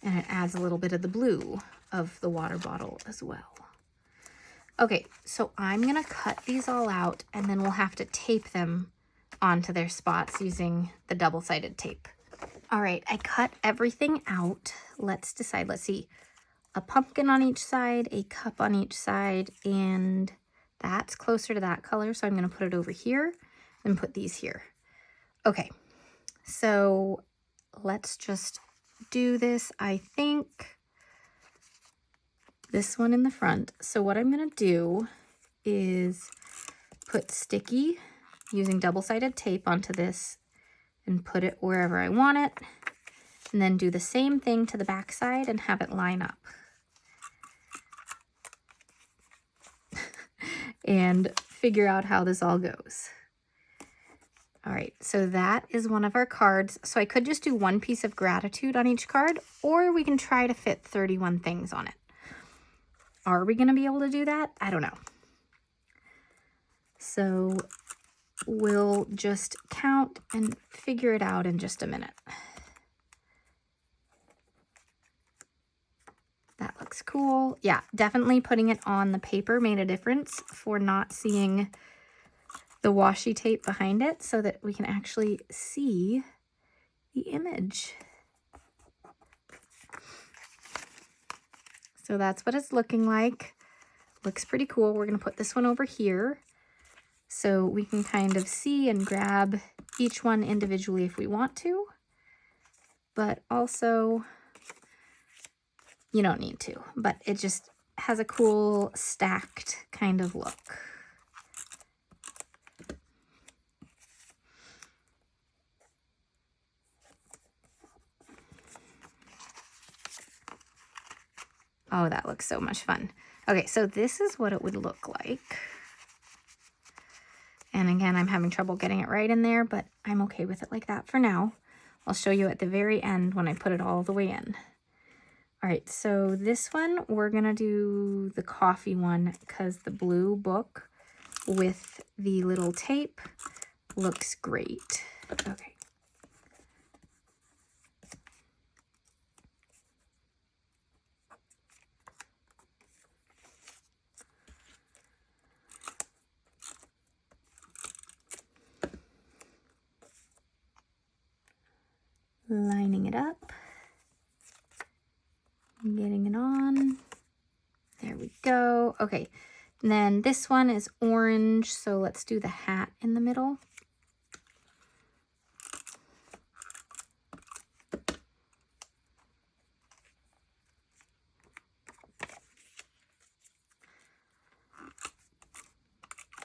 And it adds a little bit of the blue of the water bottle as well. Okay, so I'm gonna cut these all out, and then we'll have to tape them onto their spots using the double-sided tape. All right, I cut everything out. Let's decide. Let's see. A pumpkin on each side, a cup on each side, and that's closer to that color, so I'm going to put it over here and put these here. Okay, so let's just do this. I think this one in the front. So what I'm going to do is put sticky using double-sided tape onto this and put it wherever I want it, and then do the same thing to the back side and have it line up. And figure out how this all goes. All right, so that is one of our cards. So I could just do 1 piece of gratitude on each card, or we can try to fit 31 things on it. Are we gonna be able to do that? I don't know. So we'll just count and figure it out in just a minute. That looks cool. Yeah, definitely putting it on the paper made a difference for not seeing the washi tape behind it, so that we can actually see the image. So that's what it's looking like. Looks pretty cool. We're gonna put this one over here so we can kind of see and grab each one individually if we want to, but also you don't need to, but it just has a cool stacked kind of look. Oh, that looks so much fun. Okay, so this is what it would look like. And again, I'm having trouble getting it right in there, but I'm okay with it like that for now. I'll show you at the very end when I put it all the way in. All right, so this one, we're gonna do the coffee one because the blue book with the little tape looks great. Okay. Lining it up, getting it on. There we go. Okay, and then this one is orange, so let's do the hat in the middle.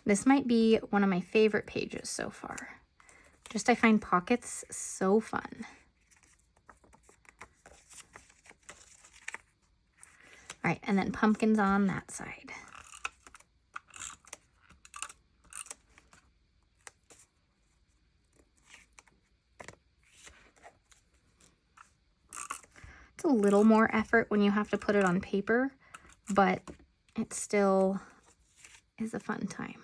This might be one of my favorite pages so far. Just I find pockets so fun. right, and then pumpkins on that side. It's a little more effort when you have to put it on paper, but it still is a fun time.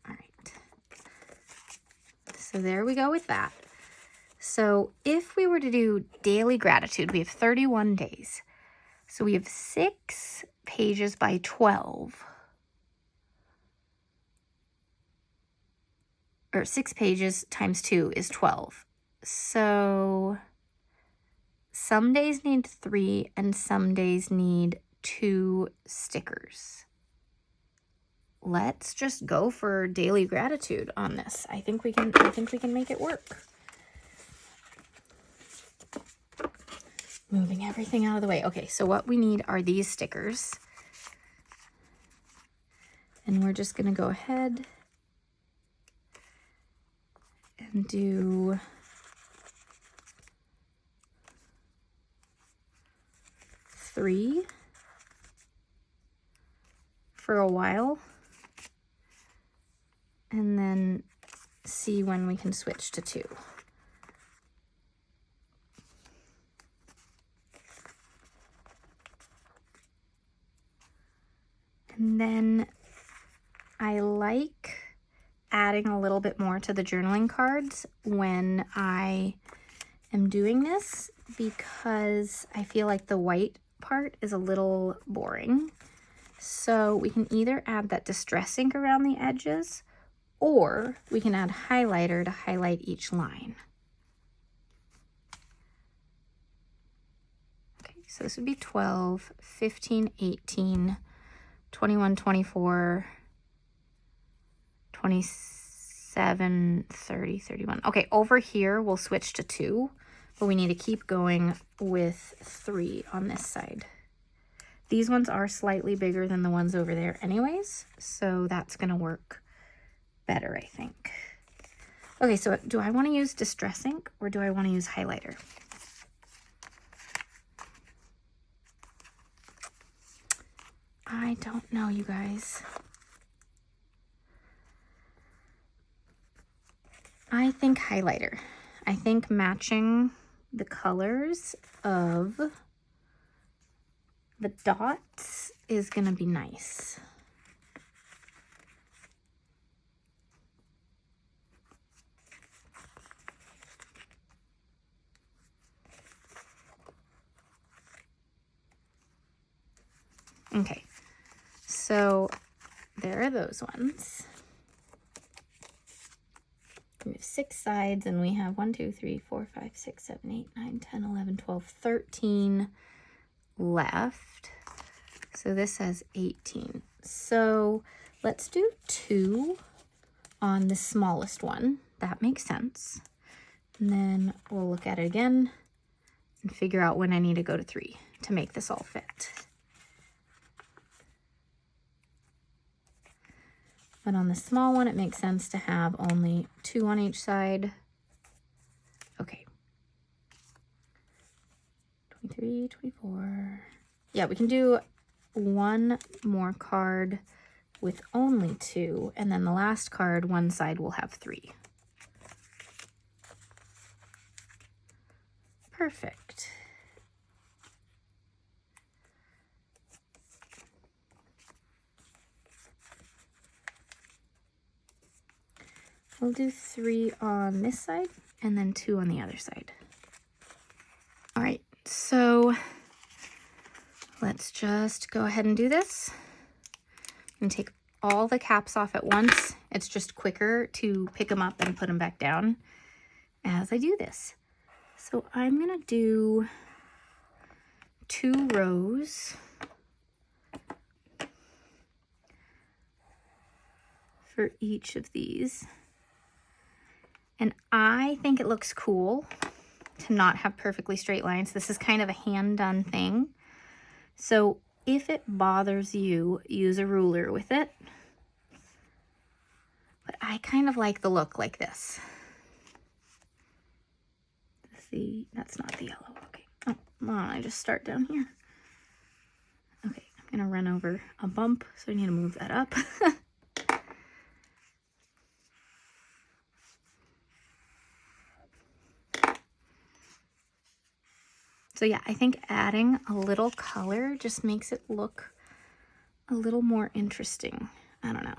All right. So there we go with that. So if we were to do daily gratitude, we have 31 days. So we have 6 pages by 12. Or 6 pages times 2 is 12. So some days need 3 and some days need 2 stickers. Let's just go for daily gratitude on this. I think we can make it work. Moving everything out of the way. Okay, so what we need are these stickers. And we're just going to go ahead and do three for a while. And then see when we can switch to 2. And then I like adding a little bit more to the journaling cards when I am doing this, because I feel like the white part is a little boring. So we can either add that distress ink around the edges, or we can add highlighter to highlight each line. Okay, so this would be 12, 15, 18, 21, 24, 27, 30, 31. Okay, over here we'll switch to 2, but we need to keep going with 3 on this side. These ones are slightly bigger than the ones over there anyways, so that's going to work better, I think. Okay, so do I want to use distress ink or do I want to use highlighter? I don't know, you guys. I think highlighter. I think matching the colors of the dots is gonna be nice. Okay, so there are those ones. We have 6 sides and we have 1, 2, 3, 4, 5, 6, 7, 8, 9, 10, 11, 12, 13 left. So this says 18. So let's do 2 on the smallest one. That makes sense. And then we'll look at it again and figure out when I need to go to 3 to make this all fit. But on the small one, it makes sense to have only 2 on each side. Okay. 23, 24. Yeah, we can do 1 more card with only 2, and then the last card, one side will have 3. Perfect. We'll do 3 on this side and then 2 on the other side. All right, so let's just go ahead and do this. And take all the caps off at once. It's just quicker to pick them up and put them back down as I do this. So I'm gonna do 2 rows for each of these. And I think it looks cool to not have perfectly straight lines. This is kind of a hand-done thing. So if it bothers you, use a ruler with it. But I kind of like the look like this. See, that's not the yellow. Okay. Oh, well, I just start down here. I'm gonna run over a bump, so I need to move that up. So yeah, I think adding a little color just makes it look a little more interesting. I don't know.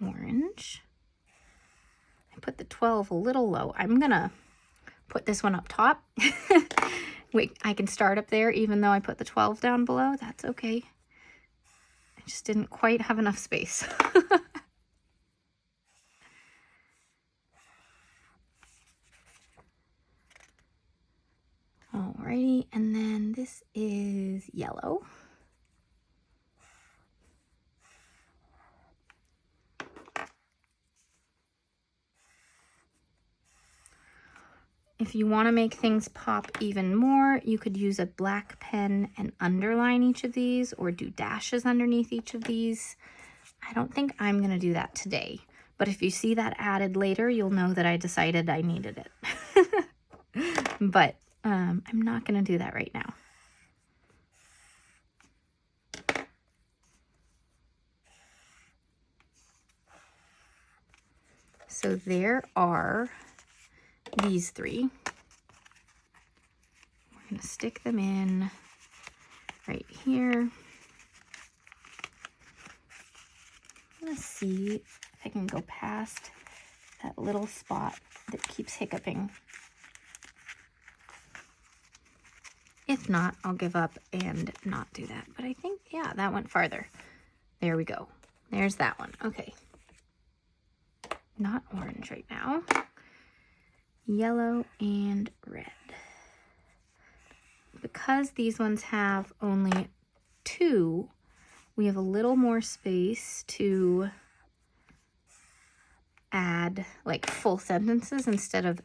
Orange. I put the 12 a little low. I'm gonna put this one up top. Wait, I can start up there even though I put the 12 down below. That's okay. I just didn't quite have enough space. Alrighty, and then this is yellow. If you want to make things pop even more, you could use a black pen and underline each of these or do dashes underneath each of these. I don't think I'm going to do that today, but if you see that added later, you'll know that I decided I needed it. But I'm not going to do that right now. So there are these three. We're going to stick them in right here. Let's see if I can go past that little spot that keeps hiccuping. If not, I'll give up and not do that. But I think, yeah, that went farther. There we go. There's that one. Okay. Not orange right now. Yellow and red. Because these ones have only two, we have a little more space to add like full sentences instead of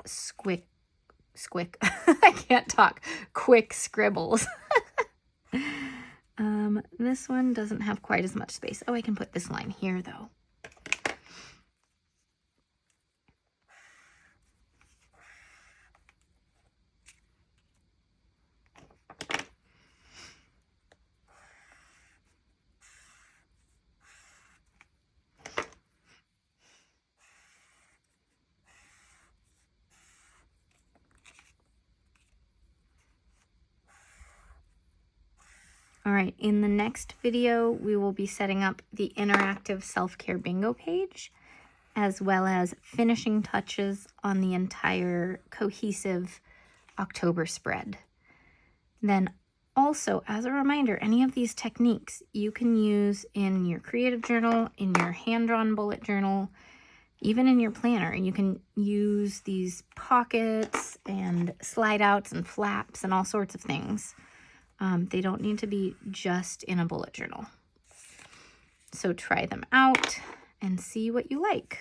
I can't talk, quick scribbles. This one doesn't have quite as much space. Oh, I can put this line here though. All right, in the next video, we will be setting up the interactive self-care bingo page, as well as finishing touches on the entire cohesive October spread. Then also, as a reminder, any of these techniques you can use in your creative journal, in your hand-drawn bullet journal, even in your planner. You can use these pockets and slide outs and flaps and all sorts of things. They don't need to be just in a bullet journal. So try them out and see what you like.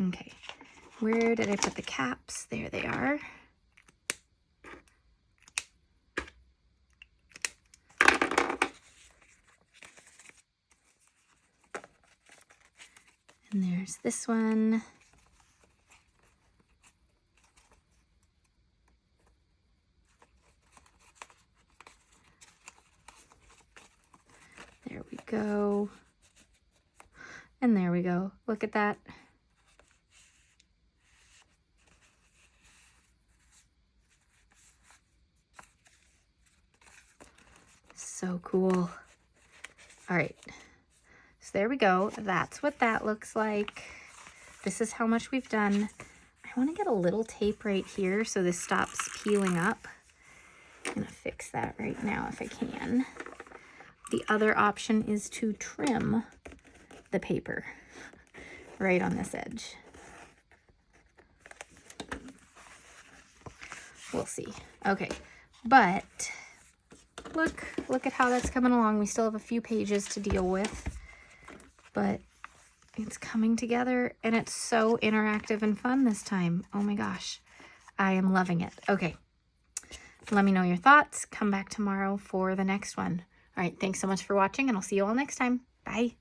Okay, where did I put the caps? There they are. And there's this one. There we go. And there we go. Look at that. So cool. All right. So there we go. That's what that looks like. This is how much we've done. I want to get a little tape right here so this stops peeling up. I'm going to fix that right now if I can. The other option is to trim the paper right on this edge. We'll see. Okay, but look at how that's coming along. We still have a few pages to deal with, but It's coming together and it's so interactive and fun this time. Oh my gosh, I am loving it. Okay, let me know your thoughts. Come back tomorrow for the next one. All right, thanks so much for watching and I'll see you all next time. Bye.